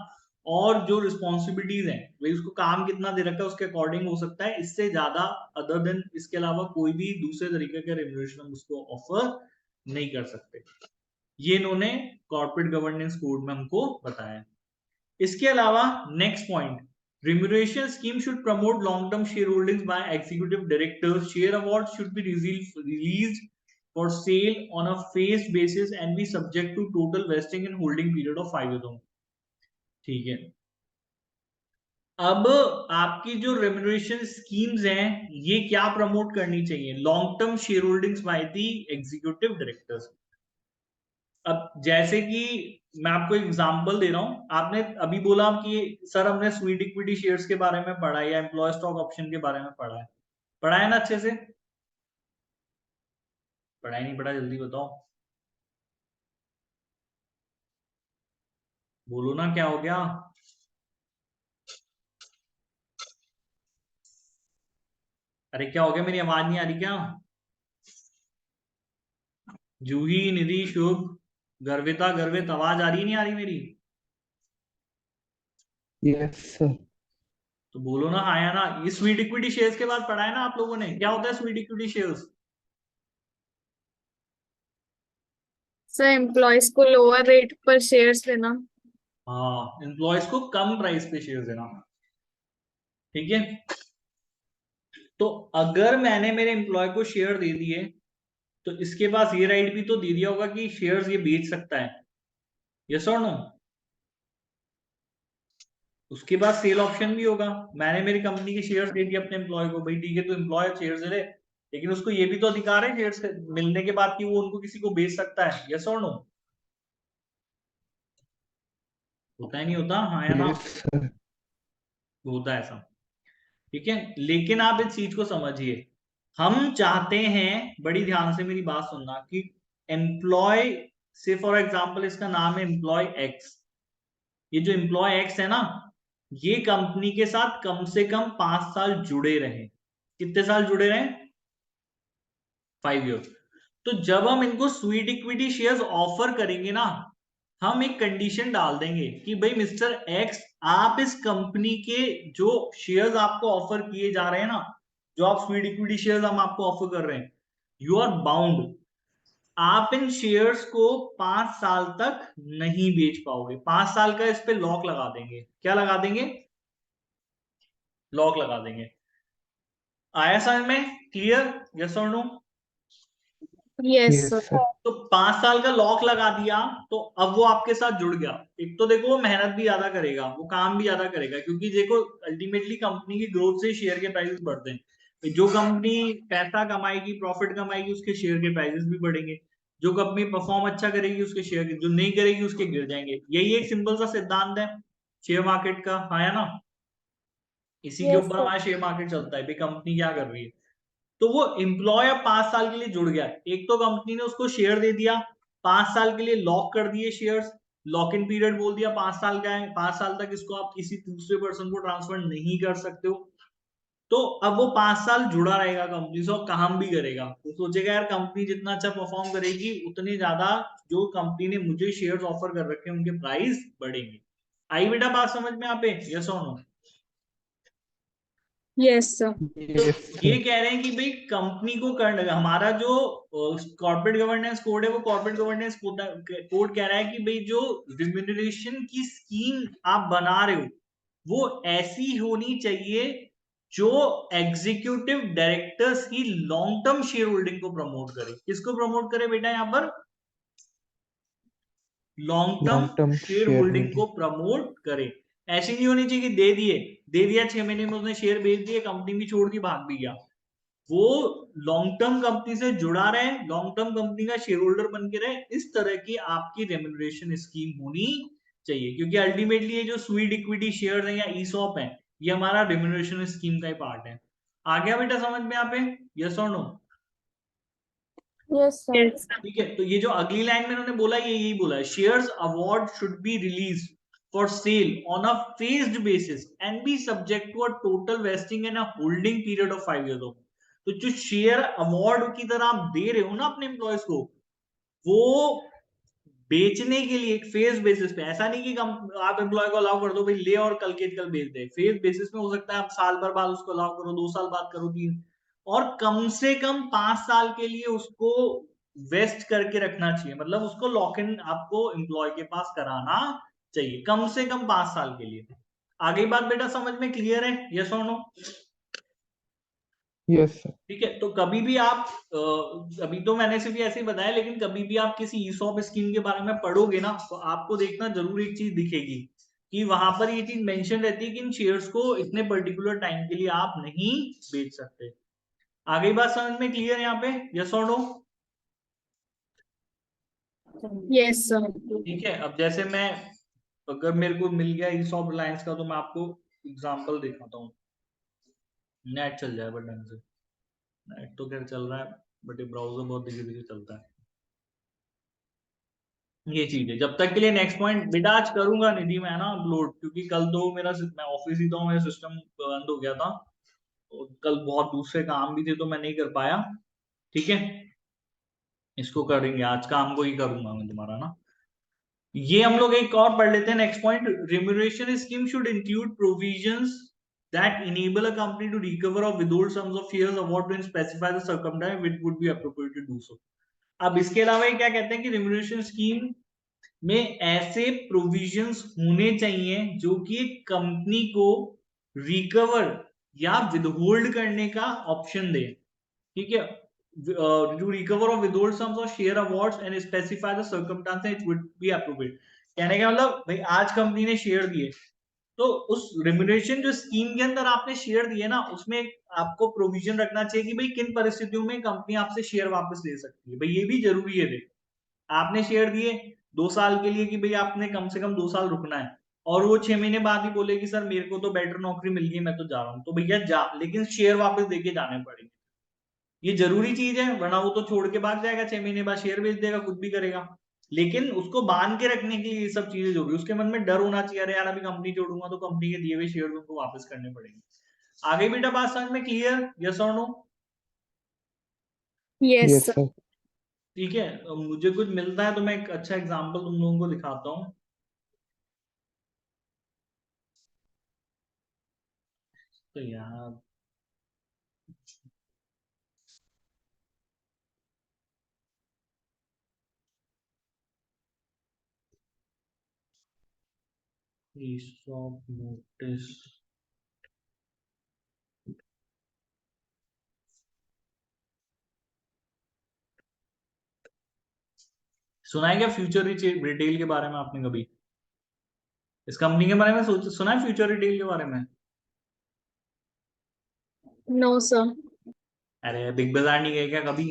Speaker 1: और जो रिस्पॉन्सिबिलिटीज है, भाई उसको काम कितना दे रखा है उसके अकॉर्डिंग हो सकता है. इससे ज्यादा अदर देन इसके अलावा कोई भी दूसरे तरीके का रेम्यूनरेशन हम उसको ऑफर नहीं कर सकते. ये इन्होंने कॉर्पोरेट गवर्नेंस कोड में हमको बताया. इसके अलावा next point, remuneration scheme should promote long term shareholdings by executive directors. Share awards should be released for sale on a phased basis and be subject to total vesting and holding period of 5 years. ठीक है. अब आपकी जो remuneration schemes हैं, ये क्या promote करनी चाहिए? Long term share holdings by the executive directors. अब जैसे कि मैं आपको एग्जांपल दे रहा हूं, आपने अभी बोला कि सर हमने स्वीट इक्विटी शेयर्स के बारे में पढ़ा है या एम्प्लॉय स्टॉक ऑप्शन के बारे में पढ़ा है ना अच्छे से? पढ़ा ही नहीं पढ़ा, जल्दी बताओ, बोलो ना क्या हो गया? अरे क्या हो गया, मेरी आवाज नहीं आ रही क्या? जूही, निधि, शुभ, गर्विता, गर्वित, आवाज आ रही नहीं आ रही मेरी?
Speaker 3: Yes sir.
Speaker 1: तो बोलो ना हाँ या ना। ये स्वीट इक्विटी शेयर्स के बाद पढ़ा है ना आप लोगों ने? क्या होता है sweet equity shares?
Speaker 4: Sir employees को लोअर रेट पर शेयर्स देना।
Speaker 1: हाँ, एम्प्लॉयज को कम प्राइस पे शेयर देना, ठीक है। तो अगर मैंने मेरे एम्प्लॉय को शेयर दे दिए तो इसके पास ये राइट भी तो दे दिया होगा कि शेयर्स ये बेच सकता है, यस और नो? उसके बाद सेल ऑप्शन भी होगा। मैंने मेरी कंपनी के शेयर्स दे दिए अपने एम्प्लॉय को, भाई ठीक है तो एम्प्लॉय शेयर्स दे दे, लेकिन उसको ये भी तो अधिकार है शेयर्स मिलने के बाद कि वो उनको किसी को बेच सकता है, यस और नो? होता है नहीं होता, हाँ या ना?
Speaker 3: Yes sir.
Speaker 1: होता है ऐसा, ठीक है। लेकिन आप इस चीज को समझिए, हम चाहते हैं, बड़ी ध्यान से मेरी बात सुनना, कि एम्प्लॉय से फॉर एग्जांपल इसका नाम है एम्प्लॉय एक्स, ये जो एम्प्लॉय एक्स है ना, ये कंपनी के साथ कम से कम 5 साल जुड़े रहे। कितने साल जुड़े रहे? 5 ईयर। तो जब हम इनको स्वीट इक्विटी शेयर्स ऑफर करेंगे ना, हम एक कंडीशन डाल देंगे कि भाई मिस्टर एक्स, आप इस कंपनी के जो शेयर्स आपको ऑफर किए जा रहे हैं ना, जो आप स्वीट इक्विटी शेयर्स हम आपको ऑफर कर रहे हैं, यू आर बाउंड, आप इन शेयर्स को 5 साल तक नहीं बेच पाओगे। 5 साल का इस पे लॉक लगा देंगे। क्या लगा देंगे? लॉक लगा देंगे। आया समझ में? क्लियर? यस और no?
Speaker 4: Yes
Speaker 3: yes
Speaker 4: sir.
Speaker 3: Sir.
Speaker 1: तो 5 साल का लॉक लगा दिया तो अब वो आपके साथ जुड़ गया। एक तो देखो वो मेहनत भी ज्यादा करेगा, वो काम भी ज्यादा करेगा, क्योंकि देखो अल्टीमेटली कंपनी की ग्रोथ से शेयर के प्राइसेस बढ़ते हैं। जो कंपनी पैसा कमाएगी, प्रॉफिट कमाएगी, उसके शेयर के प्राइसेस भी बढ़ेंगे। जो कंपनी परफॉर्म अच्छा करेगी उसके शेयर के, जो नहीं करेगी उसके गिर जाएंगे। यही एक सिंपल सा सिद्धांत है शेयर मार्केट का, हाँ या ना? इसी के
Speaker 2: Yes,
Speaker 1: ऊपर
Speaker 2: sir.
Speaker 1: हमारा शेयर मार्केट चलता है, भाई कंपनी क्या कर रही है। तो वो एम्प्लॉय अब 5 साल के लिए जुड़ गया। एक तो कंपनी ने उसको शेयर दे दिया, 5 साल के लिए लॉक कर दिए शेयर्स, लॉक इन पीरियड बोल दिया 5 साल का है, 5 साल तक इसको आप किसी दूसरे पर्सन को ट्रांसफर नहीं कर सकते हो। तो अब वो 5 साल जुड़ा रहेगा कंपनी से और काम भी करेगा। तो सोचेगा यार कंपनी जितना अच्छा परफॉर्म करेगी उतने ज्यादा जो कंपनी ने मुझे शेयर्स ऑफर कर रखे हैं उनके प्राइस बढ़ेंगे। आई बेटा बात समझ में आप? यस और नो?
Speaker 4: Yes sir.
Speaker 1: तो
Speaker 3: यस
Speaker 1: ये
Speaker 3: सर।
Speaker 1: कह रहे हैं कि भाई कंपनी को करना, हमारा जो कॉर्पोरेट गवर्नेंस कोड है, वो कॉर्पोरेट गवर्नेंस कोड कह रहा है कि भाई जो रिम्यूनरेशन की स्कीम आप बना रहे हो वो ऐसी होनी चाहिए जो एग्जीक्यूटिव डायरेक्टर्स की लॉन्ग टर्म शेयर होल्डिंग को प्रमोट करे। किसको प्रमोट करे बेटा यहाँ पर? Long term
Speaker 3: long term
Speaker 1: share
Speaker 3: share
Speaker 1: holding को
Speaker 3: होल्डिंग।
Speaker 1: प्रमोट करे। ऐसी नहीं होनी चाहिए कि दे दिया 6 महीने में उसने शेयर बेच दिए, कंपनी भी छोड़ दी, भाग भी गया। वो लॉन्ग टर्म कंपनी से जुड़ा रहे, लॉन्ग टर्म कंपनी का शेयर होल्डर बन के रहे। इस तरह की आपकी रेम्यूनरेशन स्कीम होनी चाहिए, क्योंकि अल्टीमेटली ये जो स्वीट इक्विटी शेयर है या ईसॉप है, ये हमारा रेम्यूनरेशन स्कीम का ही पार्ट है। आ गया बेटा समझ में यहाँ पे? यस और नो?
Speaker 2: Yes, sir.
Speaker 4: यस।
Speaker 1: ठीक है। तो ये जो अगली लाइन में इन्होंने बोला, ये यही बोला है, shares award should be release for sale on a phased basis and be subject to a total vesting and a holding period of 5 years. तो जो शेयर अवार्ड की तरह आप दे रहे हो ना अपने एम्प्लॉयज को, वो बेचने के लिए एक फेज बेसिस पे, ऐसा नहीं कि आप एम्प्लॉय को अलाउ कर दो भाई ले और कल के कल बेच दे। फेज बेसिस में हो सकता है आप साल भर बाद उसको अलाउ करो, 2 साल बाद करो, 3, और कम से कम 5 साल के लिए उसको वेस्ट करके रखना चाहिए। मतलब उसको लॉक इन आपको एम्प्लॉय के पास कराना चाहिए, कम से कम 5 साल के लिए। आगे बात बेटा समझ में क्लियर है? यस और नो?
Speaker 3: Yes sir.
Speaker 1: ठीक है। तो कभी भी आप अभी तो मैंने सिर्फ ऐसे ही बताया, लेकिन कभी भी आप किसी ईसॉप स्कीम के बारे में पढ़ोगे ना, तो आपको देखना जरूर एक चीज दिखेगी कि वहां पर ये चीज मेंशन रहती है कि इन शेयर्स को इतने पर्टिकुलर टाइम के लिए आप नहीं बेच सकते। आगे बात समझ में क्लियर है यहाँ पे? यस और नो?
Speaker 4: Yes, sir.
Speaker 1: ठीक है, अब जैसे मैं, अगर मेरे को मिल गया ESOP रिलायंस का, तो मैं आपको एग्जांपल दिखाता हूँ। नेट चल जाए बट ढंग से, नेट तो खैर चल रहा है, बट ये ब्राउजर बहुत धीरे धीरे चलता है। ये चीज है। जब तक के लिए नेक्स्ट पॉइंट बेटा आज करूंगा निधि मैं ना अपलोड, क्योंकि कल तो मेरा मैं ऑफिस ही था, मेरा सिस्टम बंद हो गया था, तो कल बहुत दूसरे काम भी थे तो मैं नहीं कर पाया। ठीक है, इसको करेंगे, आज काम को ही करूंगा मैं तुम्हारा ना। ये हम लोग एक और पढ़ लेते हैं next point. Remuneration scheme should include provisions that enable a company to recover or withhold sums of shares award when specify the circumstance which would be appropriate to do so। अब इसके अलावा ये क्या कहते हैं कि रिम्यूनरेशन स्कीम में ऐसे प्रोविजंस होने चाहिए जो कि एक कंपनी को रिकवर या विदहोल्ड करने का ऑप्शन दे। ठीक है, टू रिकवर और withhold sums of share awards and specify the circumstances it would be appropriate. कहने का मतलब भाई आज कंपनी ने शेयर दिए, तो उस रिम्यूनरेशन जो स्कीम के अंदर आपने शेयर दिए ना, उसमें आपको प्रोविजन रखना चाहिए कि भाई किन परिस्थितियों में कंपनी आपसे शेयर वापस ले सकती है। भाई ये भी जरूरी है। देखो, आपने शेयर दिए 2 साल के लिए कि भाई आपने कम से कम 2 साल रुकना है, और वो 6 महीने बाद ही बोले कि सर मेरे को तो बेटर नौकरी मिल गई, मैं तो जा रहा हूँ, तो भैया जा, लेकिन शेयर वापस देके जाने पड़ेंगे। ये जरूरी चीज है, वरना वो तो छोड़ के भाग जाएगा, 6 महीने बाद शेयर बेच देगा, कुछ भी करेगा। लेकिन उसको बांध के रखने के लिए ये सब चीजें जरूरी, उसके मन में डर होना चाहिए, अरे यार अभी कंपनी छोड़ूंगा तो कंपनी के दिए हुए शेयर उनको वापस करने पड़ेंगे। आगे बेटा बात समझ में क्लियर, यस और no?
Speaker 4: Yes,
Speaker 3: Yes,
Speaker 4: sir.
Speaker 3: sir.
Speaker 1: ठीक है, मुझे कुछ मिलता है तो मैं एक अच्छा एग्जाम्पल तुम लोगों को दिखाता हूँ। तो यार ESOP नोटिस, सुना है क्या फ्यूचर रिटेल के बारे में आपने कभी? इस कंपनी के बारे में सोच सुना है फ्यूचर रिटेल के बारे में?
Speaker 4: No, sir.
Speaker 1: अरे बिग बाजार नहीं गए क्या कभी?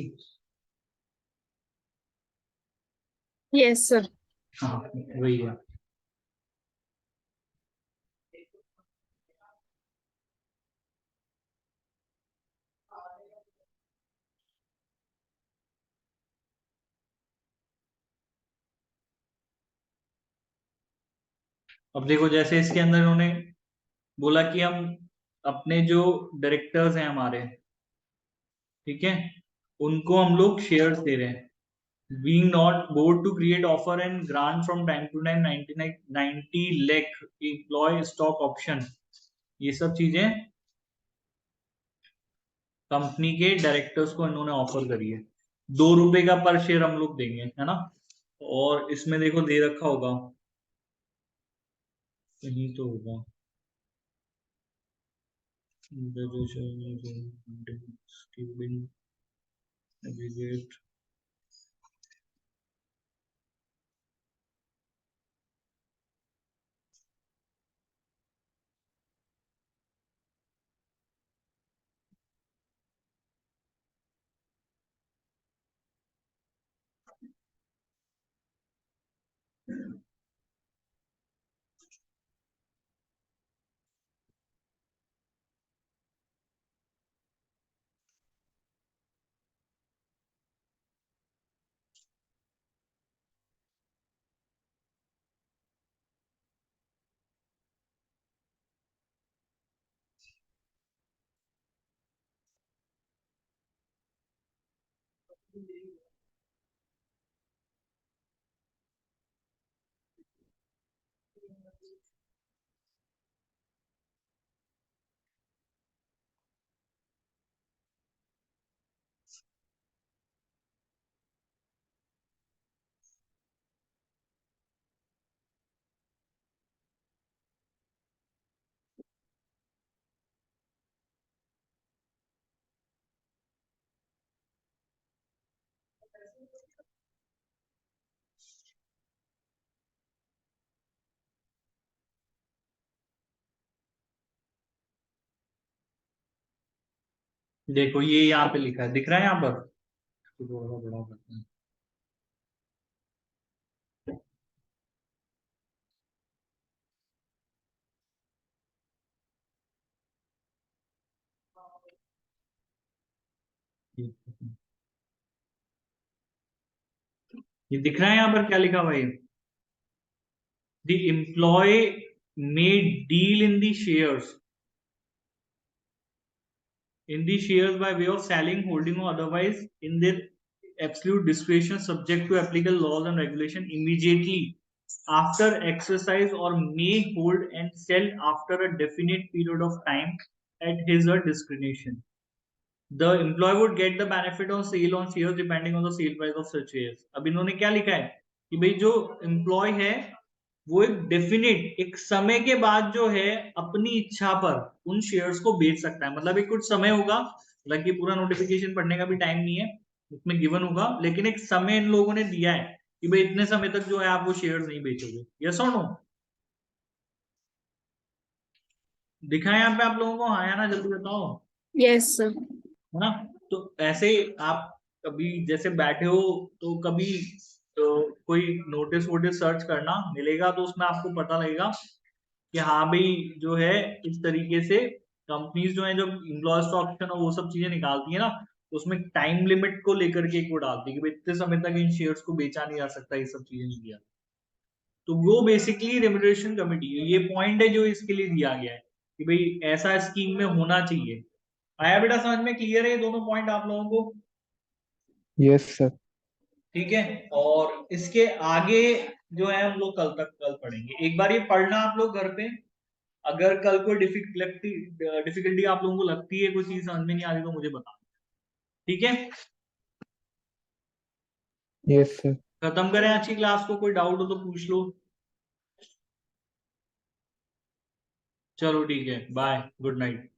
Speaker 4: Yes, sir.
Speaker 1: हाँ वही है। अब देखो, जैसे इसके अंदर उन्होंने बोला कि हम अपने जो डायरेक्टर्स हैं हमारे, ठीक है, उनको हम लोग शेयर्स दे रहे हैं। being not board to create offer and grant from time to time 90 lakh employee stock option, ये सब चीजें कंपनी के डायरेक्टर्स को इन्होंने ऑफर करी है। 2 रुपए का पर शेयर हम लोग देंगे, है ना? और इसमें देखो दे रखा होगा, कहीं तो होगा, देखो ये यहाँ पे लिखा है, दिख रहा है यहाँ पर? इसको थोड़ा सा बड़ा करते हैं। ये दिख रहा है यहाँ पर क्या लिखा हुआ है? The employee may deal in the shares by way of selling, holding, or otherwise in their absolute discretion, subject to applicable laws and regulation, immediately after exercise, or may hold and sell after a definite period of time at his or discretion. The employee would get the benefit of sale on shares depending on the sale price of such shares. अब इन्होंने क्या लिखा है कि भाई जो employ है वो एक डेफिनेट एक समय के बाद जो है अपनी इच्छा पर उन शेयर्स को बेच सकता है। मतलब एक कुछ समय होगा, हालांकि पूरा नोटिफिकेशन पढ़ने का भी टाइम नहीं है, उसमें गिवन होगा, लेकिन एक समय इन लोगों ने दिया है कि भाई इतने समय तक जो है आप वो शेयर्स नहीं बेचोगे। यस और नो? दिखा है यहाँ पे आप लोगों को? हाँ या ना, जल्दी बताओ।
Speaker 4: Yes, sir.
Speaker 1: है ना? तो ऐसे आप कभी जैसे बैठे हो तो कभी तो कोई नोटिस वोटिस सर्च करना, मिलेगा तो उसमें आपको पता लगेगा कि हाँ भाई जो है इस तरीके से कंपनीज जो है जो एम्प्लॉयज ऑप्शन और वो सब चीजें निकालती है ना, तो उसमें टाइम लिमिट को लेकर के एक वो डालती है कि भाई इतने समय तक इन शेयर्स को बेचा नहीं जा सकता, ये सब चीजें नहीं दिया। तो वो बेसिकली रेम्यूनरेशन कमेटी है, ये पॉइंट है जो इसके लिए दिया गया है कि भाई ऐसा स्कीम में होना चाहिए। आया बेटा समझ में? क्लियर है ये दोनों पॉइंट आप लोगों को?
Speaker 3: Yes sir.
Speaker 1: ठीक है, और इसके आगे जो है हम लोग कल पढ़ेंगे। एक बार ये पढ़ना आप लोग घर पे, अगर कल कोई डिफिकल्टी आप लोगों को लगती है, कोई चीज समझ में नहीं आ रही तो मुझे बता। ठीक है,
Speaker 3: यस सर।
Speaker 1: खत्म करें आज की क्लास को? कोई डाउट हो तो पूछ लो। चलो ठीक है, बाय, गुड नाइट।